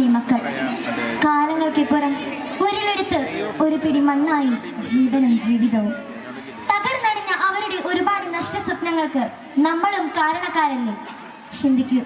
ഈ മക്കൾ. കാലങ്ങൾക്കിപ്പുറം ഉരുളെടുത്ത് ഒരു പിടി മണ്ണായി ജീവനും ജീവിതവും. തകർന്നടിഞ്ഞ അവരുടെ ഒരുപാട് നഷ്ട സ്വപ്നങ്ങൾക്ക് നമ്മളും കാരണക്കാരല്ലേ? ചിന്തിക്കൂ.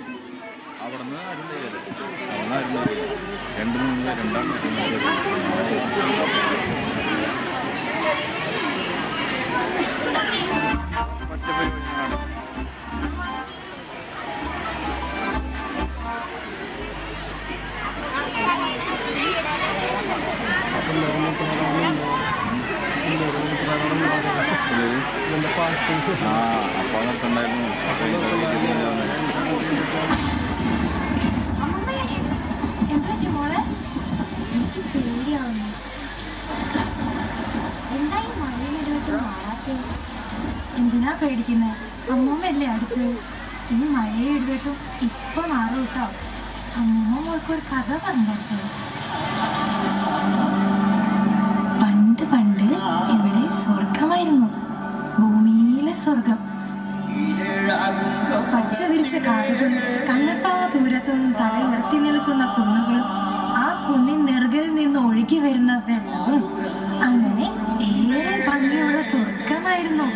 എന്തിനാ പേടിക്കുന്നത്? അമ്മൂമ്മയല്ലേ അടുത്ത്. ഈ മഴയെ ഇടുവെട്ടും ഇപ്പൊ മാറും കേട്ടോ. അമ്മൂമ്മ മോൾക്കൊരു കഥ പറഞ്ഞോ. പണ്ട് പണ്ട് ഇവിടെ സ്വർഗമായിരുന്നു, ഭൂമിയിലെ സ്വർഗം. പച്ച വിരിച്ച കാടുകളും കണ്ണെത്താ ദൂരത്തും തല ഉയർത്തി നിൽക്കുന്ന കുന്നുകളും ആ കുന്നിൻ നെറുകിൽ നിന്ന് ഒഴുകി വരുന്ന വെള്ളവും, അങ്ങനെ ഏറെ ഭംഗിയുള്ള സ്വർഗമായിരുന്നു.